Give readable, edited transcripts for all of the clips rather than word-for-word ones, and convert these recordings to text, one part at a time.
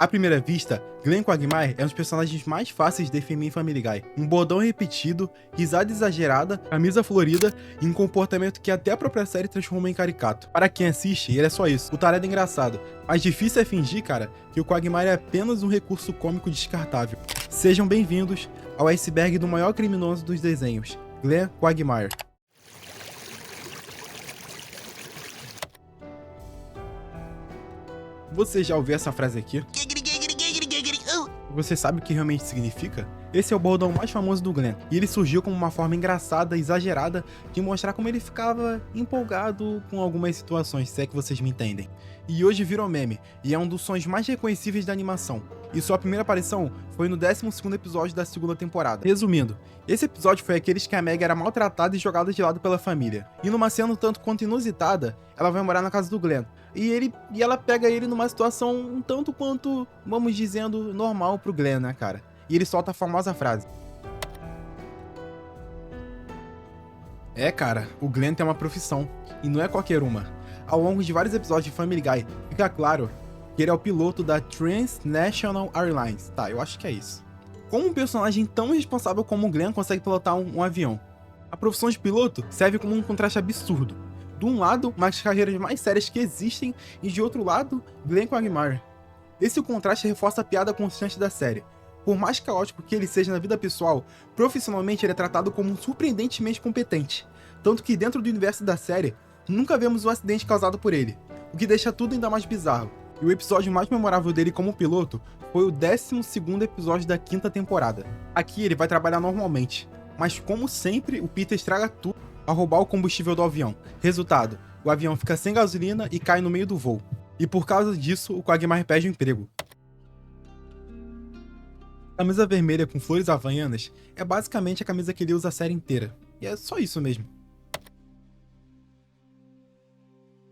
À primeira vista, Glenn Quagmire é um dos personagens mais fáceis de definir em Family Guy. Um bordão repetido, risada exagerada, camisa florida e um comportamento que até a própria série transforma em caricato. Para quem assiste, ele é só isso. O tarado é engraçado, mas difícil é fingir, cara, que o Quagmire é apenas um recurso cômico descartável. Sejam bem-vindos ao iceberg do maior criminoso dos desenhos, Glenn Quagmire. Você já ouviu essa frase aqui? Você sabe o que realmente significa? Esse é o bordão mais famoso do Glenn, e ele surgiu como uma forma engraçada, exagerada, de mostrar como ele ficava empolgado com algumas situações, se é que vocês me entendem. E hoje virou meme, e é um dos sons mais reconhecíveis da animação, e sua primeira aparição foi no 12º episódio da segunda temporada. Resumindo, esse episódio foi aqueles que a Meg era maltratada e jogada de lado pela família, e numa cena um tanto quanto inusitada, ela vai morar na casa do Glenn, e ela pega ele numa situação um tanto quanto, vamos dizendo, normal pro Glenn, né, cara? E ele solta a famosa frase: "É, cara, o Glenn tem uma profissão, e não é qualquer uma." Ao longo de vários episódios de Family Guy, fica claro que ele é o piloto da Transnational Airlines. Tá, eu acho que é isso. Como um personagem tão responsável como o Glenn consegue pilotar um avião? A profissão de piloto serve como um contraste absurdo. De um lado, uma das carreiras mais sérias que existem, e de outro lado, Glenn Quagmire. Esse contraste reforça a piada constante da série. Por mais caótico que ele seja na vida pessoal, profissionalmente ele é tratado como surpreendentemente competente. Tanto que dentro do universo da série, nunca vemos um acidente causado por ele, o que deixa tudo ainda mais bizarro. E o episódio mais memorável dele como piloto foi o 12º episódio da 5ª temporada. Aqui ele vai trabalhar normalmente, mas como sempre, o Peter estraga tudo ao roubar o combustível do avião. Resultado, o avião fica sem gasolina e cai no meio do voo. E por causa disso, o Quagmire perde o emprego. A camisa vermelha com flores havaianas é basicamente a camisa que ele usa a série inteira. E é só isso mesmo.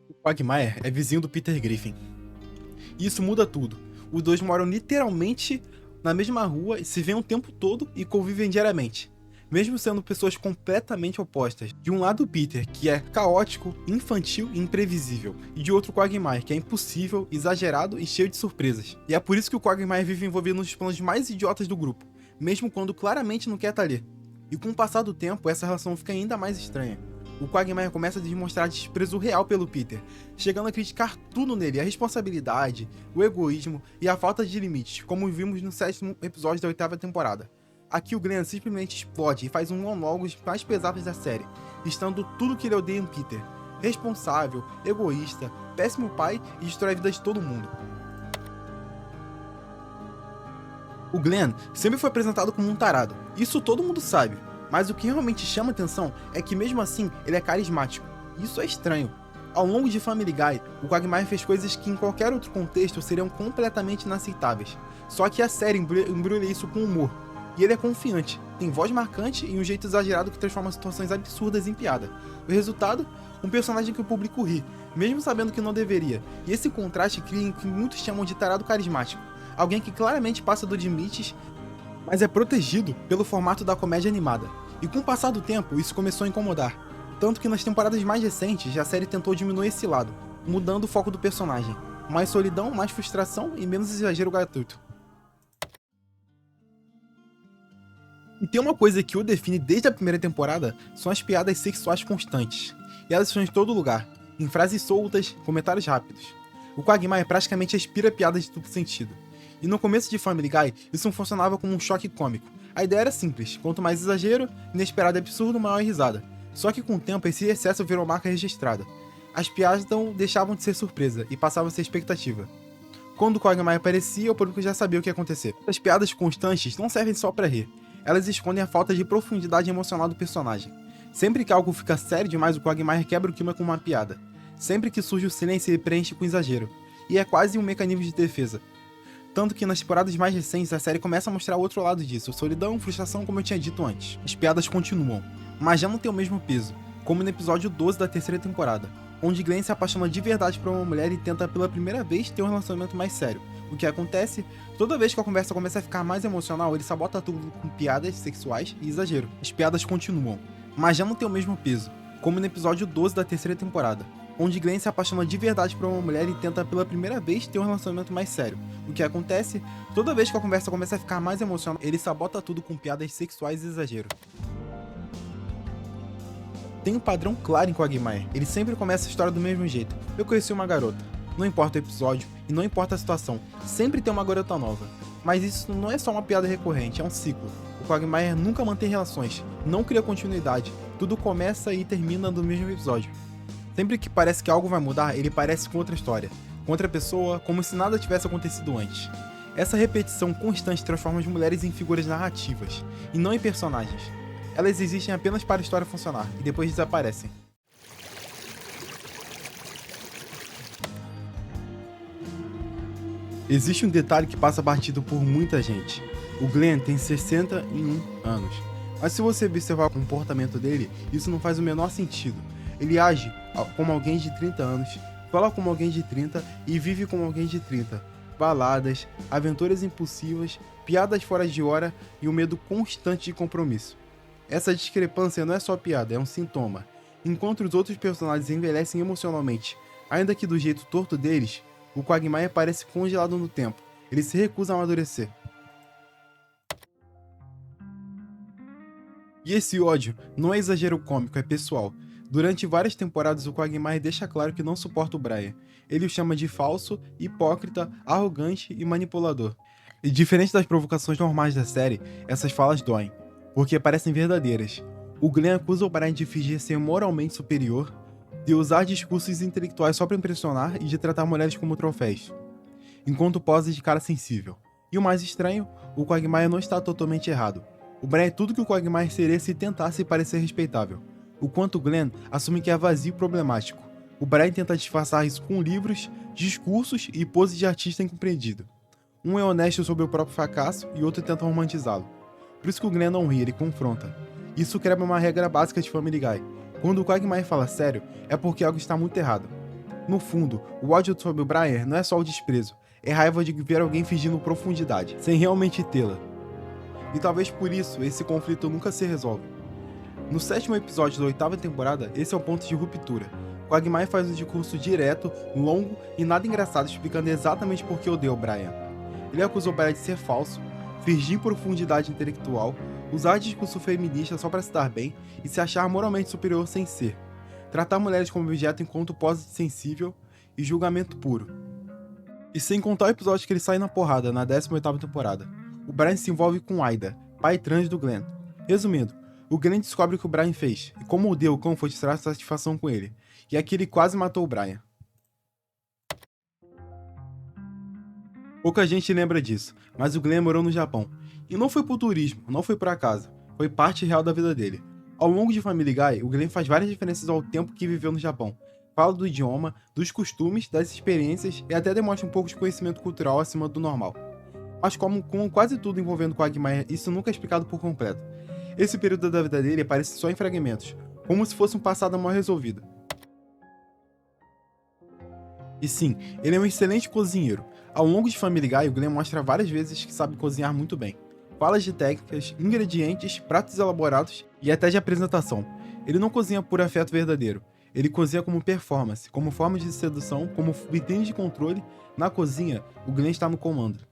O Quagmire é vizinho do Peter Griffin. E isso muda tudo. Os dois moram literalmente na mesma rua e se veem o tempo todo e convivem diariamente, mesmo sendo pessoas completamente opostas. De um lado o Peter, que é caótico, infantil e imprevisível, e de outro o Quagmire, que é impossível, exagerado e cheio de surpresas. E é por isso que o Quagmire vive envolvido nos planos mais idiotas do grupo, mesmo quando claramente não quer estar ali. E com o passar do tempo, essa relação fica ainda mais estranha. O Quagmire começa a demonstrar desprezo real pelo Peter, chegando a criticar tudo nele, a responsabilidade, o egoísmo e a falta de limites, como vimos no 7º episódio da 8ª temporada. Aqui o Glenn simplesmente explode e faz um monólogo mais pesados da série, listando tudo que ele odeia em Peter: responsável, egoísta, péssimo pai e destrói a vida de todo mundo. O Glenn sempre foi apresentado como um tarado, isso todo mundo sabe, mas o que realmente chama atenção é que mesmo assim ele é carismático. Isso é estranho. Ao longo de Family Guy, o Quagmire fez coisas que em qualquer outro contexto seriam completamente inaceitáveis, só que a série embrulha isso com humor. E ele é confiante, tem voz marcante e um jeito exagerado que transforma situações absurdas em piada. O resultado? Um personagem que o público ri, mesmo sabendo que não deveria, e esse contraste cria o que muitos chamam de tarado carismático, alguém que claramente passa dos limites, mas é protegido pelo formato da comédia animada. E com o passar do tempo, isso começou a incomodar, tanto que nas temporadas mais recentes a série tentou diminuir esse lado, mudando o foco do personagem. Mais solidão, mais frustração e menos exagero gratuito. E tem uma coisa que o define desde a primeira temporada, são as piadas sexuais constantes. E elas estão em todo lugar, em frases soltas, comentários rápidos. O Quagmire praticamente aspira piadas de duplo sentido. E no começo de Family Guy, isso não funcionava como um choque cômico. A ideia era simples: quanto mais exagero, inesperado e absurdo, maior a risada. Só que com o tempo, esse excesso virou marca registrada. As piadas então deixavam de ser surpresa e passavam a ser expectativa. Quando o Quagmire aparecia, o público já sabia o que ia acontecer. As piadas constantes não servem só pra rir. Elas escondem a falta de profundidade emocional do personagem. Sempre que algo fica sério demais, o Quagmire quebra o clima com uma piada. Sempre que surge o silêncio, ele preenche com exagero. E é quase um mecanismo de defesa. Tanto que nas temporadas mais recentes, a série começa a mostrar o outro lado disso: solidão, frustração, como eu tinha dito antes. As piadas continuam, mas já não tem o mesmo peso, como no episódio 12 da 3ª temporada, onde Glenn se apaixona de verdade por uma mulher e tenta pela primeira vez ter um relacionamento mais sério. O que acontece? Toda vez que a conversa começa a ficar mais emocional, ele sabota tudo com piadas sexuais e exagero. As piadas continuam, mas já não tem o mesmo peso, como no episódio 12 da 3ª temporada, onde Glenn se apaixona de verdade por uma mulher e tenta pela primeira vez ter um relacionamento mais sério. O que acontece? Toda vez que a conversa começa a ficar mais emocional, ele sabota tudo com piadas sexuais e exagero. Tem um padrão claro em Quagmire, ele sempre começa a história do mesmo jeito. Eu conheci uma garota. Não importa o episódio e não importa a situação, sempre tem uma garota nova. Mas isso não é só uma piada recorrente, é um ciclo. O Quagmire nunca mantém relações, não cria continuidade, tudo começa e termina no mesmo episódio. Sempre que parece que algo vai mudar, ele parece com outra história, com outra pessoa, como se nada tivesse acontecido antes. Essa repetição constante transforma as mulheres em figuras narrativas, e não em personagens. Elas existem apenas para a história funcionar, e depois desaparecem. Existe um detalhe que passa batido por muita gente. O Glenn tem 61 anos. Mas se você observar o comportamento dele, isso não faz o menor sentido. Ele age como alguém de 30 anos, fala como alguém de 30 e vive como alguém de 30. Baladas, aventuras impulsivas, piadas fora de hora e o medo constante de compromisso. Essa discrepância não é só piada, é um sintoma. Enquanto os outros personagens envelhecem emocionalmente, ainda que do jeito torto deles, o Quagmire parece congelado no tempo. Ele se recusa a amadurecer. E esse ódio não é exagero cômico, é pessoal. Durante várias temporadas, o Quagmire deixa claro que não suporta o Brian. Ele o chama de falso, hipócrita, arrogante e manipulador. E diferente das provocações normais da série, essas falas doem, porque parecem verdadeiras. O Glenn acusa o Brian de fingir ser moralmente superior, de usar discursos intelectuais só para impressionar e de tratar mulheres como troféus, enquanto posa de cara sensível. E o mais estranho, o Quagmire não está totalmente errado. O Brian é tudo que o Quagmire seria se tentasse parecer respeitável. O quanto o Glenn assume que é vazio e problemático. O Brian tenta disfarçar isso com livros, discursos e poses de artista incompreendido. Um é honesto sobre o próprio fracasso e outro tenta romantizá-lo. Por isso que o Glenn não ri, ele confronta. Isso quebra uma regra básica de Family Guy. Quando o Quagmire fala sério, é porque algo está muito errado. No fundo, o ódio sobre o Brian não é só o desprezo, é raiva de ver alguém fingindo profundidade, sem realmente tê-la. E talvez por isso esse conflito nunca se resolve. No 7º episódio da 8ª temporada, esse é o ponto de ruptura. Quagmire faz um discurso direto, longo e nada engraçado explicando exatamente por que odeia o Brian. Ele acusou o Brian de ser falso, fingir profundidade intelectual, usar discurso feminista só para se dar bem e se achar moralmente superior sem ser. Tratar mulheres como objeto enquanto pose de sensível e julgamento puro. E sem contar o episódio que ele sai na porrada na 18ª temporada. O Brian se envolve com Aida, pai trans do Glenn. Resumindo, o Glenn descobre o que o Brian fez, e como odeia o cão foi tirar satisfação com ele, e aqui ele quase matou o Brian. Pouca gente lembra disso, mas o Glenn morou no Japão, e não foi por turismo, não foi por acaso, foi parte real da vida dele. Ao longo de Family Guy, o Glenn faz várias referências ao tempo que viveu no Japão, fala do idioma, dos costumes, das experiências e até demonstra um pouco de conhecimento cultural acima do normal. Mas como com quase tudo envolvendo Quagmire, isso nunca é explicado por completo. Esse período da vida dele aparece só em fragmentos, como se fosse um passado mal resolvido. E sim, ele é um excelente cozinheiro. Ao longo de Family Guy, o Glenn mostra várias vezes que sabe cozinhar muito bem. Falas de técnicas, ingredientes, pratos elaborados e até de apresentação. Ele não cozinha por afeto verdadeiro. Ele cozinha como performance, como forma de sedução, como vitrine de controle. Na cozinha, o Glenn está no comando.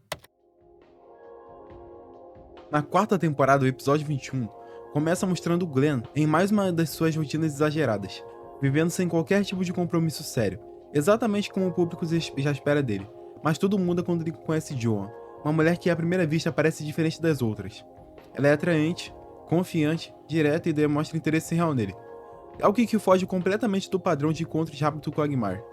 Na 4ª temporada, o episódio 21, começa mostrando o Glenn em mais uma das suas rotinas exageradas, vivendo sem qualquer tipo de compromisso sério, exatamente como o público já espera dele. Mas tudo muda quando ele conhece Joan, uma mulher que à primeira vista parece diferente das outras. Ela é atraente, confiante, direta e demonstra interesse real nele. Algo que foge completamente do padrão de encontros rápidos do Quagmire.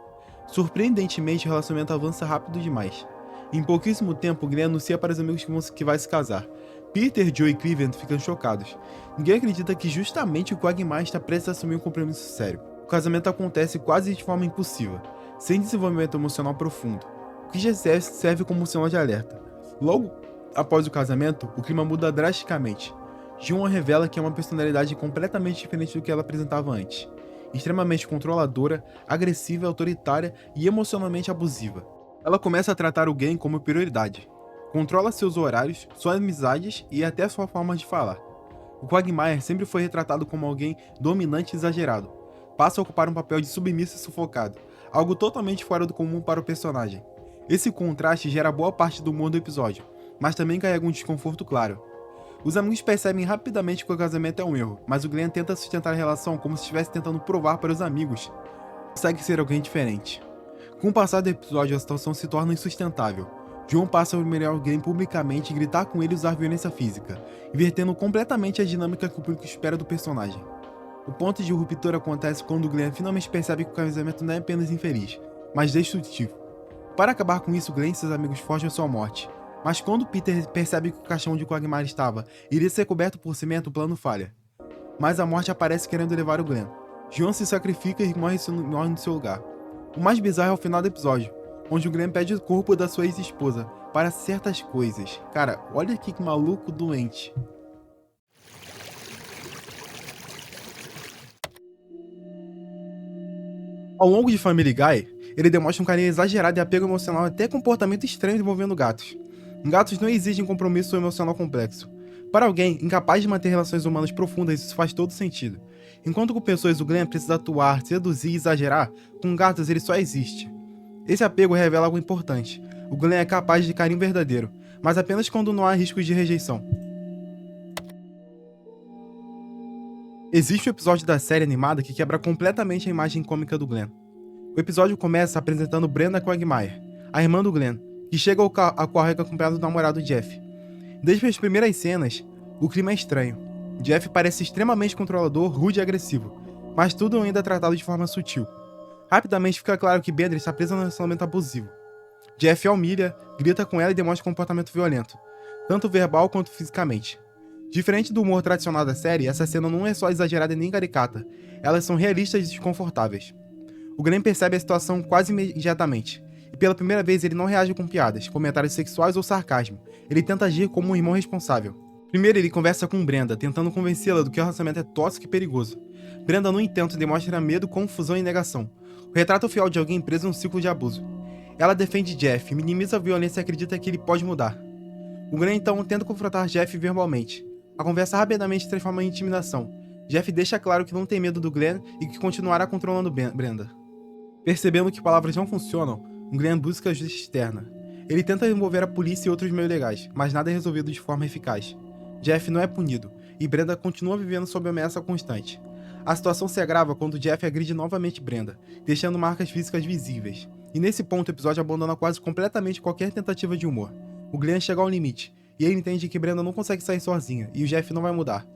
Surpreendentemente, o relacionamento avança rápido demais. Em pouquíssimo tempo, Glenn anuncia para os amigos que vai se casar. Peter, Joe e Cleveland ficam chocados. Ninguém acredita que justamente o Quagmire está prestes a assumir um compromisso sério. O casamento acontece quase de forma impulsiva, sem desenvolvimento emocional profundo, o que já serve como sinal de alerta. Logo após o casamento, o clima muda drasticamente. Joan revela que é uma personalidade completamente diferente do que ela apresentava antes. Extremamente controladora, agressiva, autoritária e emocionalmente abusiva. Ela começa a tratar o Glenn como prioridade. Controla seus horários, suas amizades e até sua forma de falar. O Quagmire sempre foi retratado como alguém dominante e exagerado. passa a ocupar um papel de submisso e sufocado, algo totalmente fora do comum para o personagem. Esse contraste gera boa parte do humor do episódio, mas também carrega um desconforto claro. Os amigos percebem rapidamente que o casamento é um erro, mas o Glenn tenta sustentar a relação como se estivesse tentando provar para os amigos que consegue ser alguém diferente. Com o passar do episódio, a situação se torna insustentável. John passa a humilhar o Glenn publicamente e gritar com ele e usar violência física, invertendo completamente a dinâmica que o público espera do personagem. O ponto de ruptura acontece quando o Glenn finalmente percebe que o casamento não é apenas infeliz, mas destrutivo. Para acabar com isso, Glenn e seus amigos fogem à sua morte. Mas quando Peter percebe que o caixão onde Quagmire estava iria ser coberto por cimento, o plano falha. Mas a morte aparece querendo levar o Glenn. John se sacrifica e morre no seu lugar. O mais bizarro é o final do episódio, onde o Glenn pede o corpo da sua ex-esposa para certas coisas. Cara, olha que maluco doente. Ao longo de Family Guy, ele demonstra um carinho exagerado e apego emocional até comportamento estranho envolvendo gatos. Gatos não exigem compromisso emocional complexo. Para alguém incapaz de manter relações humanas profundas, isso faz todo sentido. Enquanto com pessoas o Glenn precisa atuar, seduzir e exagerar, com gatos ele só existe. Esse apego revela algo importante. O Glenn é capaz de carinho verdadeiro, mas apenas quando não há riscos de rejeição. Existe um episódio da série animada que quebra completamente a imagem cômica do Glenn. O episódio começa apresentando Brenda Quagmire, a irmã do Glenn, que chega ao carro acompanhado do namorado Jeff. Desde as primeiras cenas, o clima é estranho. Jeff parece extremamente controlador, rude e agressivo, mas tudo ainda é tratado de forma sutil. Rapidamente fica claro que Brenda está presa num relacionamento abusivo. Jeff a humilha, grita com ela e demonstra comportamento violento, tanto verbal quanto fisicamente. Diferente do humor tradicional da série, essa cena não é só exagerada e nem caricata, elas são realistas e desconfortáveis. O Glenn percebe a situação quase imediatamente, e pela primeira vez ele não reage com piadas, comentários sexuais ou sarcasmo, ele tenta agir como um irmão responsável. Primeiro ele conversa com Brenda, tentando convencê-la do que o relacionamento é tóxico e perigoso. Brenda, no entanto, demonstra medo, confusão e negação. O retrato fiel de alguém preso em um ciclo de abuso. Ela defende Jeff, minimiza a violência e acredita que ele pode mudar. O Glenn então tenta confrontar Jeff verbalmente. A conversa rapidamente se transforma em intimidação. Jeff deixa claro que não tem medo do Glenn e que continuará controlando Brenda. Percebendo que palavras não funcionam, o Glenn busca ajuda externa. Ele tenta envolver a polícia e outros meios legais, mas nada é resolvido de forma eficaz. Jeff não é punido, e Brenda continua vivendo sob ameaça constante. A situação se agrava quando Jeff agride novamente Brenda, deixando marcas físicas visíveis. E nesse ponto o episódio abandona quase completamente qualquer tentativa de humor. O Glenn chega ao limite, e ele entende que Brenda não consegue sair sozinha, e o Jeff não vai mudar.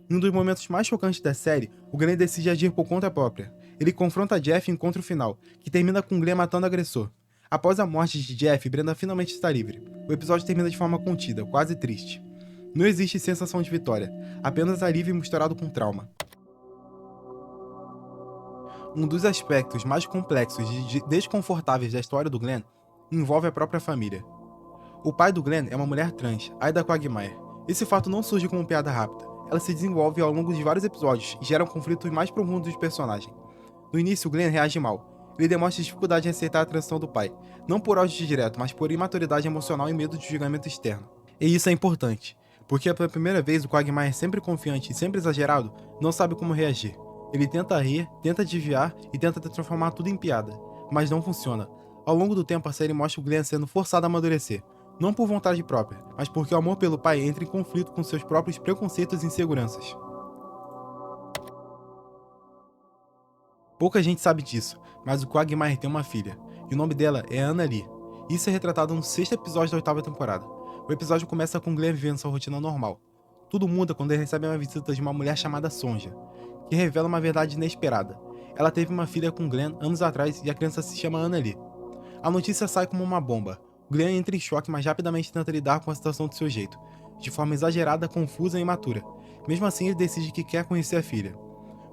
Em um dos momentos mais chocantes da série, o Glenn decide agir por conta própria. Ele confronta Jeff em encontro final, que termina com o Glenn matando o agressor. Após a morte de Jeff, Brenda finalmente está livre. O episódio termina de forma contida, quase triste. Não existe sensação de vitória, apenas alívio misturado com trauma. Um dos aspectos mais complexos e desconfortáveis da história do Glenn envolve a própria família. O pai do Glenn é uma mulher trans, Ida Quagmire. Esse fato não surge como piada rápida, ela se desenvolve ao longo de vários episódios e gera conflitos mais profundos dos personagens. No início, o Glenn reage mal. Ele demonstra dificuldade em aceitar a transição do pai, não por ódio direto, mas por imaturidade emocional e medo de julgamento externo. E isso é importante, porque pela primeira vez o Quagmire, sempre confiante e sempre exagerado, não sabe como reagir. Ele tenta rir, tenta desviar e tenta transformar tudo em piada, mas não funciona. Ao longo do tempo a série mostra o Glenn sendo forçado a amadurecer, não por vontade própria, mas porque o amor pelo pai entra em conflito com seus próprios preconceitos e inseguranças. Pouca gente sabe disso, mas o Quagmire tem uma filha, e o nome dela é Anna Lee. Isso é retratado no 6º episódio da 8ª temporada. O episódio começa com Glenn vivendo sua rotina normal. Tudo muda quando ele recebe uma visita de uma mulher chamada Sonja, que revela uma verdade inesperada. Ela teve uma filha com Glenn anos atrás e a criança se chama Anna Lee. A notícia sai como uma bomba. Glenn entra em choque, mas rapidamente tenta lidar com a situação do seu jeito, de forma exagerada, confusa e imatura. Mesmo assim, ele decide que quer conhecer a filha.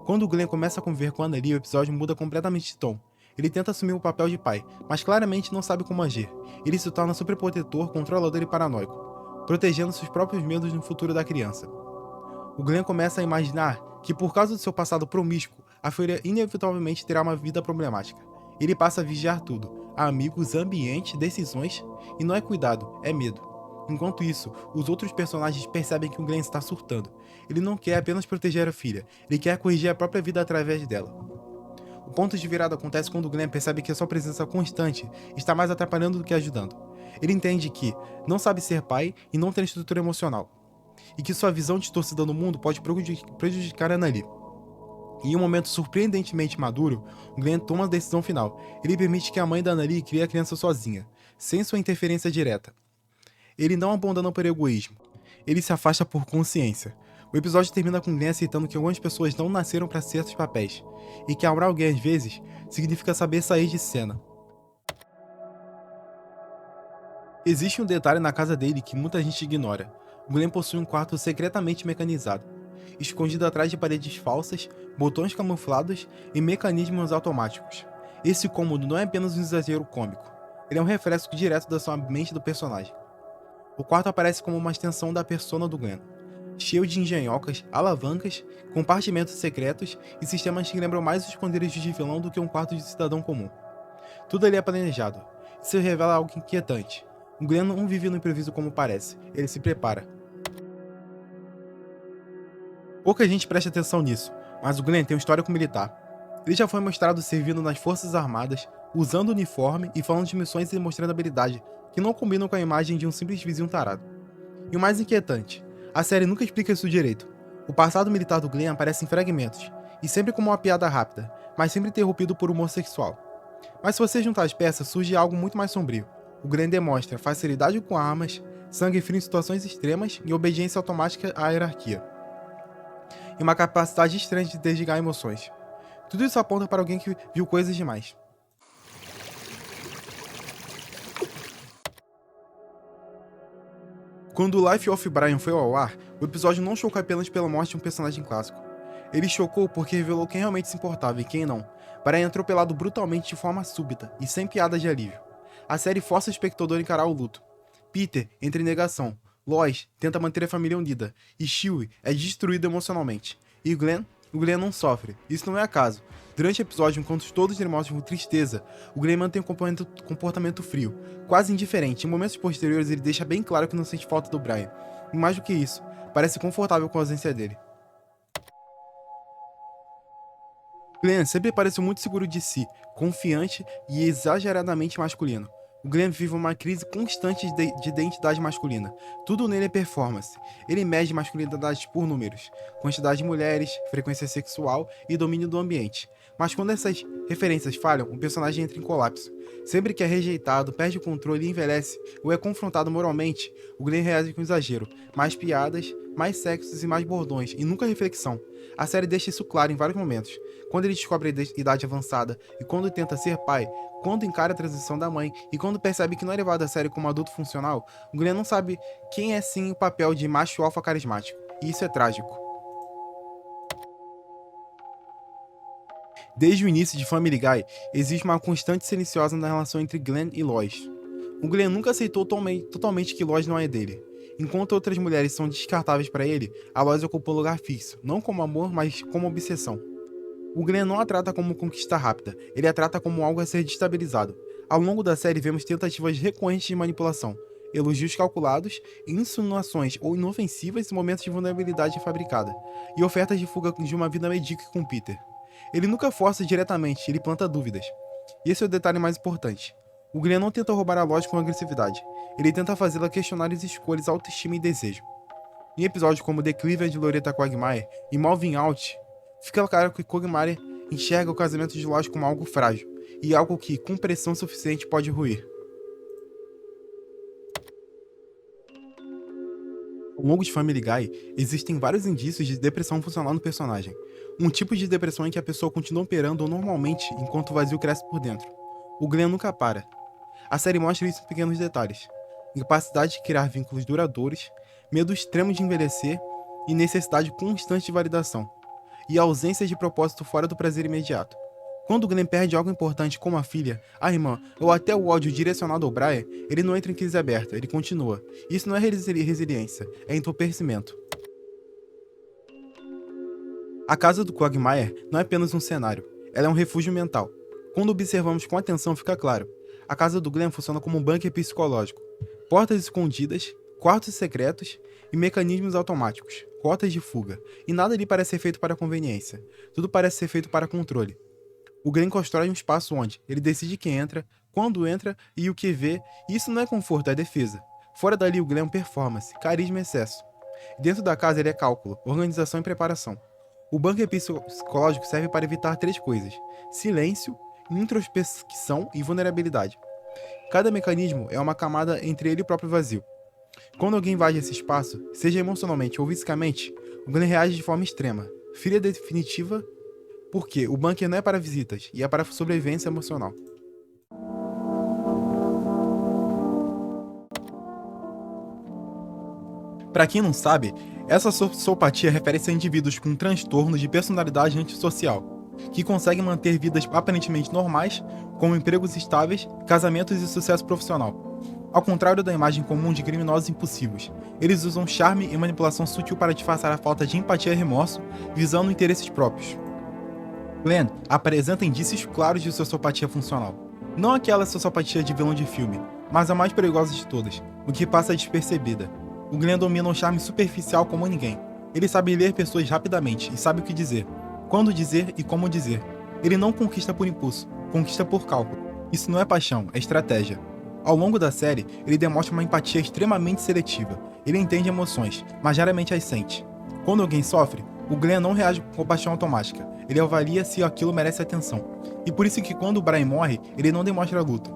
Quando o Glenn começa a conviver com Anna Lee, o episódio muda completamente de tom. Ele tenta assumir o papel de pai, mas claramente não sabe como agir. Ele se torna superprotetor, controlador e paranoico, protegendo seus próprios medos no futuro da criança. O Glenn começa a imaginar que, por causa do seu passado promíscuo, a filha inevitavelmente terá uma vida problemática. Ele passa a vigiar tudo: amigos, ambiente, decisões, e não é cuidado, é medo. Enquanto isso, os outros personagens percebem que o Glenn está surtando. Ele não quer apenas proteger a filha, ele quer corrigir a própria vida através dela. O ponto de virada acontece quando Glenn percebe que a sua presença constante está mais atrapalhando do que ajudando. Ele entende que não sabe ser pai e não tem estrutura emocional, e que sua visão distorcida do mundo pode prejudicar a Anali. Em um momento surpreendentemente maduro, Glenn toma a decisão final. Ele permite que a mãe da Anali crie a criança sozinha, sem sua interferência direta. Ele não abandona por egoísmo. Ele se afasta por consciência. O episódio termina com Glenn aceitando que algumas pessoas não nasceram para certos papéis, e que amar alguém às vezes significa saber sair de cena. Existe um detalhe na casa dele que muita gente ignora. Glenn possui um quarto secretamente mecanizado, escondido atrás de paredes falsas, botões camuflados e mecanismos automáticos. Esse cômodo não é apenas um exagero cômico, ele é um reflexo direto da sua mente do personagem. O quarto aparece como uma extensão da persona do Glenn, cheio de engenhocas, alavancas, compartimentos secretos e sistemas que lembram mais os esconderijos de vilão do que um quarto de cidadão comum. Tudo ali é planejado. Isso revela algo inquietante. O Glenn não vive no improviso como parece, ele se prepara. Pouca gente presta atenção nisso, mas o Glenn tem um histórico militar. Ele já foi mostrado servindo nas Forças Armadas, usando uniforme e falando de missões e mostrando habilidade que não combinam com a imagem de um simples vizinho tarado. E o mais inquietante, a série nunca explica isso direito. O passado militar do Glenn aparece em fragmentos, e sempre como uma piada rápida, mas sempre interrompido por humor sexual. Mas se você juntar as peças, surge algo muito mais sombrio. O Glenn demonstra facilidade com armas, sangue frio em situações extremas e obediência automática à hierarquia. E uma capacidade estranha de desligar emoções. Tudo isso aponta para alguém que viu coisas demais. Quando o Life of Brian foi ao ar, o episódio não chocou apenas pela morte de um personagem clássico. Ele chocou porque revelou quem realmente se importava e quem não. Brian é atropelado brutalmente de forma súbita e sem piada de alívio. A série força o espectador a encarar o luto. Peter entra em negação, Lois tenta manter a família unida, e Chewie é destruído emocionalmente. E o Glenn não sofre. Isso não é acaso. Durante o episódio, enquanto todos demonstram tristeza, o Glenn mantém um comportamento frio, quase indiferente. Em momentos posteriores, ele deixa bem claro que não sente falta do Brian. E mais do que isso, parece confortável com a ausência dele. Glenn sempre pareceu muito seguro de si, confiante e exageradamente masculino. O Glenn vive uma crise constante de identidade masculina. Tudo nele é performance. Ele mede masculinidade por números, quantidade de mulheres, frequência sexual e domínio do ambiente. Mas quando essas referências falham, o personagem entra em colapso. Sempre que é rejeitado, perde o controle e envelhece, ou é confrontado moralmente, o Glenn reage com exagero. Mais piadas, mais sexos e mais bordões, e nunca reflexão. A série deixa isso claro em vários momentos. Quando ele descobre a idade avançada, e quando tenta ser pai, quando encara a transição da mãe, e quando percebe que não é levado a sério como adulto funcional, o Glenn não sabe quem é sim o papel de macho alfa carismático. E isso é trágico. Desde o início de Family Guy, existe uma constante silenciosa na relação entre Glenn e Lois. O Glenn nunca aceitou totalmente que Lois não é dele. Enquanto outras mulheres são descartáveis para ele, a Lois ocupa um lugar fixo, não como amor, mas como obsessão. O Glenn não a trata como conquista rápida, ele a trata como algo a ser destabilizado. Ao longo da série vemos tentativas recorrentes de manipulação, elogios calculados, insinuações ou inofensivas em momentos de vulnerabilidade fabricada, e ofertas de fuga de uma vida medíocre com Peter. Ele nunca força diretamente, ele planta dúvidas. E esse é o detalhe mais importante. O Glenn não tenta roubar a Lois com agressividade, ele tenta fazê-la questionar as escolhas, autoestima e desejo. Em episódios como Declive de Loretta Quagmire e Moving Out, fica claro que Quagmire enxerga o casamento de Lois como algo frágil, e algo que, com pressão suficiente, pode ruir. Ao longo de Family Guy, existem vários indícios de depressão funcional no personagem. Um tipo de depressão em que a pessoa continua operando normalmente enquanto o vazio cresce por dentro. O Glenn nunca para. A série mostra isso em pequenos detalhes. Incapacidade de criar vínculos duradouros, medo extremo de envelhecer e necessidade constante de validação. E a ausência de propósito fora do prazer imediato. Quando o Glenn perde algo importante como a filha, a irmã ou até o ódio direcionado ao Brian, ele não entra em crise aberta, ele continua. Isso não é resiliência, é entorpecimento. A casa do Quagmire não é apenas um cenário, ela é um refúgio mental. Quando observamos com atenção fica claro, a casa do Glenn funciona como um bunker psicológico. Portas escondidas, quartos secretos e mecanismos automáticos, rotas de fuga, e nada ali parece ser feito para conveniência, tudo parece ser feito para controle. O Glenn constrói um espaço onde ele decide quem entra, quando entra e o que vê, e isso não é conforto, é defesa. Fora dali o Glenn é um performance, carisma e excesso. Dentro da casa ele é cálculo, organização e preparação. O bunker psicológico serve para evitar 3 coisas: silêncio, introspecção e vulnerabilidade. Cada mecanismo é uma camada entre ele e o próprio vazio. Quando alguém invade esse espaço, seja emocionalmente ou fisicamente, o Glenn reage de forma extrema, fria definitiva, porque o bunker não é para visitas, e é para sobrevivência emocional. Para quem não sabe, essa sociopatia refere-se a indivíduos com transtorno de personalidade antissocial, que conseguem manter vidas aparentemente normais, como empregos estáveis, casamentos e sucesso profissional. Ao contrário da imagem comum de criminosos impulsivos, eles usam charme e manipulação sutil para disfarçar a falta de empatia e remorso, visando interesses próprios. Glenn apresenta indícios claros de sociopatia funcional. Não aquela sociopatia de vilão de filme, mas a mais perigosa de todas, o que passa despercebida. O Glenn domina um charme superficial como ninguém. Ele sabe ler pessoas rapidamente e sabe o que dizer, quando dizer e como dizer. Ele não conquista por impulso, conquista por cálculo. Isso não é paixão, é estratégia. Ao longo da série, ele demonstra uma empatia extremamente seletiva. Ele entende emoções, mas raramente as sente. Quando alguém sofre, o Glenn não reage com compaixão automática. Ele avalia se aquilo merece atenção. E por isso que quando o Brian morre, ele não demonstra luto.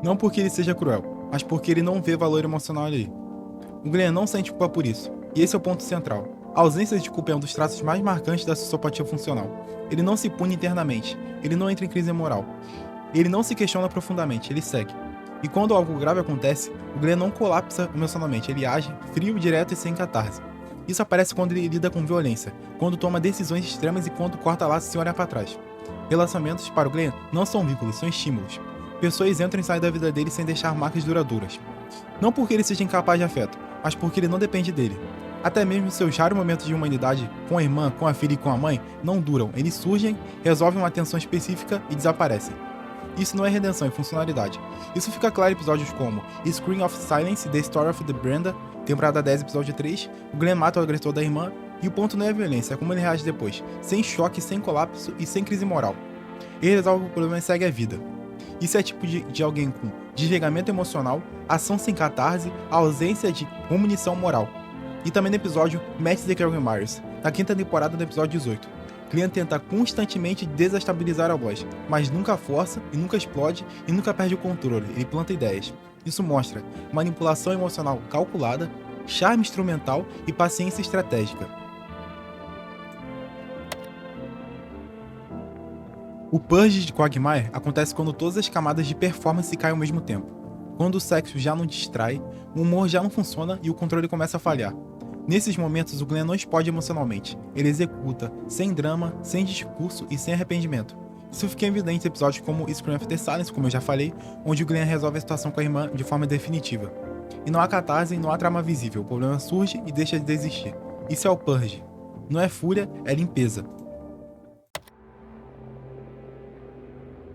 Não porque ele seja cruel, mas porque ele não vê valor emocional ali. O Glenn não sente culpa por isso, e esse é o ponto central. A ausência de culpa é um dos traços mais marcantes da sociopatia funcional. Ele não se pune internamente, ele não entra em crise moral. Ele não se questiona profundamente, ele segue. E quando algo grave acontece, o Glenn não colapsa emocionalmente, ele age frio, direto e sem catarse. Isso aparece quando ele lida com violência, quando toma decisões extremas e quando corta laços sem olhar para trás. Relacionamentos, para o Glenn, não são vínculos, são estímulos. Pessoas entram e saem da vida dele sem deixar marcas duradouras. Não porque ele seja incapaz de afeto, mas porque ele não depende dele. Até mesmo seus raros momentos de humanidade, com a irmã, com a filha e com a mãe, não duram, eles surgem, resolvem uma tensão específica e desaparecem. Isso não é redenção, é funcionalidade. Isso fica claro em episódios como Scream of Silence, The Story of the Brenda, temporada 10, episódio 3, o Glenn mata o agressor da irmã, e o ponto não é a violência, é como ele reage depois, sem choque, sem colapso e sem crise moral. Ele resolve o problema e segue a vida. Isso é tipo de alguém com desligamento emocional, ação sem catarse, ausência de ruminação moral. E também no episódio Match the Carol Myers, na 5ª temporada do episódio 18. Glenn tenta constantemente desestabilizar a voz, mas nunca força, e nunca explode, e nunca perde o controle, ele planta ideias. Isso mostra manipulação emocional calculada, charme instrumental e paciência estratégica. O purge de Quagmire acontece quando todas as camadas de performance caem ao mesmo tempo. Quando o sexo já não distrai, o humor já não funciona e o controle começa a falhar. Nesses momentos, o Glenn não explode emocionalmente. Ele executa, sem drama, sem discurso e sem arrependimento. Isso fica evidente em episódios como Scream of the Silence, como eu já falei, onde o Glenn resolve a situação com a irmã de forma definitiva. E não há catarse e não há trama visível, o problema surge e deixa de existir. Isso é o purge. Não é fúria, é limpeza.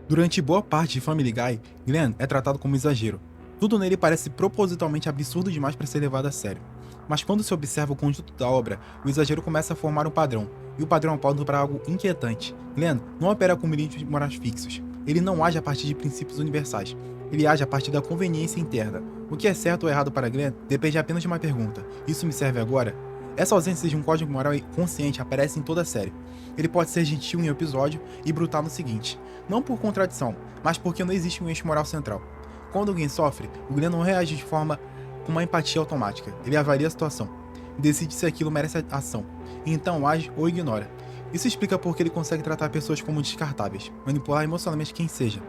Durante boa parte de Family Guy, Glenn é tratado como exagero. Tudo nele parece propositalmente absurdo demais para ser levado a sério. Mas quando se observa o conjunto da obra, o exagero começa a formar um padrão, e o padrão aponta para algo inquietante. Glenn não opera com limites morais fixos. Ele não age a partir de princípios universais. Ele age a partir da conveniência interna. O que é certo ou errado para Glenn depende apenas de uma pergunta: isso me serve agora? Essa ausência de um código moral consciente aparece em toda a série. Ele pode ser gentil em um episódio e brutal no seguinte, não por contradição, mas porque não existe um eixo moral central. Quando alguém sofre, o Glenn não reage de forma com uma empatia automática. Ele avalia a situação, decide se aquilo merece ação, e então age ou ignora. Isso explica por que ele consegue tratar pessoas como descartáveis, manipular emocionalmente quem seja,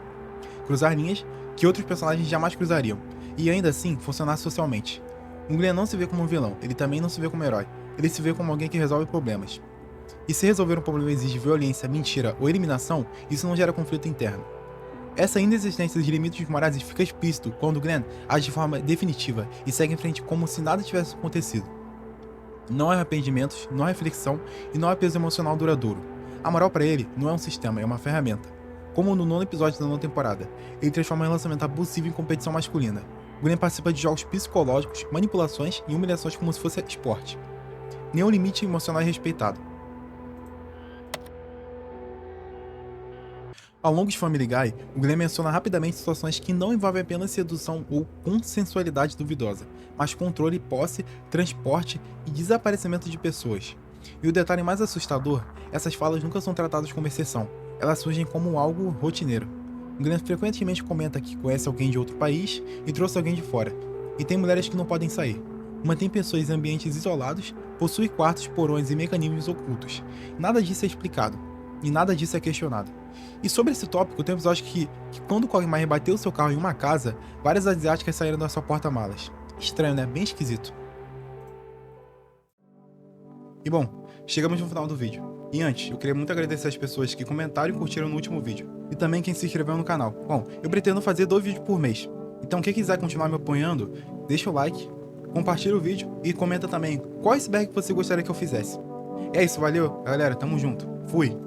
cruzar linhas que outros personagens jamais cruzariam, e ainda assim funcionar socialmente. O Glenn não se vê como um vilão, ele também não se vê como um herói, ele se vê como alguém que resolve problemas. E se resolver um problema exige violência, mentira ou eliminação, isso não gera conflito interno. Essa inexistência de limites morais fica explícito quando Glenn age de forma definitiva e segue em frente como se nada tivesse acontecido. Não há arrependimentos, não há reflexão e não há peso emocional duradouro. A moral para ele não é um sistema, é uma ferramenta. Como no 9º episódio da 9ª temporada, ele transforma um relacionamento abusivo em competição masculina. Glenn participa de jogos psicológicos, manipulações e humilhações como se fosse esporte. Nenhum limite emocional é respeitado. Ao longo de Family Guy, o Glenn menciona rapidamente situações que não envolvem apenas sedução ou consensualidade duvidosa, mas controle, posse, transporte e desaparecimento de pessoas. E o detalhe mais assustador, essas falas nunca são tratadas como exceção, elas surgem como algo rotineiro. O Glenn frequentemente comenta que conhece alguém de outro país e trouxe alguém de fora, e tem mulheres que não podem sair. Mantém pessoas em ambientes isolados, possui quartos, porões e mecanismos ocultos. Nada disso é explicado, e nada disso é questionado. E sobre esse tópico, tem um episódio que quando o Quagmire bateu seu carro em uma casa, várias asiáticas saíram da sua porta-malas. Estranho, né? Bem esquisito. E bom, chegamos no final do vídeo. E antes, eu queria muito agradecer as pessoas que comentaram e curtiram no último vídeo. E também quem se inscreveu no canal. Bom, eu pretendo fazer 2 vídeos por mês. Então quem quiser continuar me apoiando, deixa o like, compartilha o vídeo e comenta também qual iceberg você gostaria que eu fizesse. É isso, valeu, galera, tamo junto. Fui!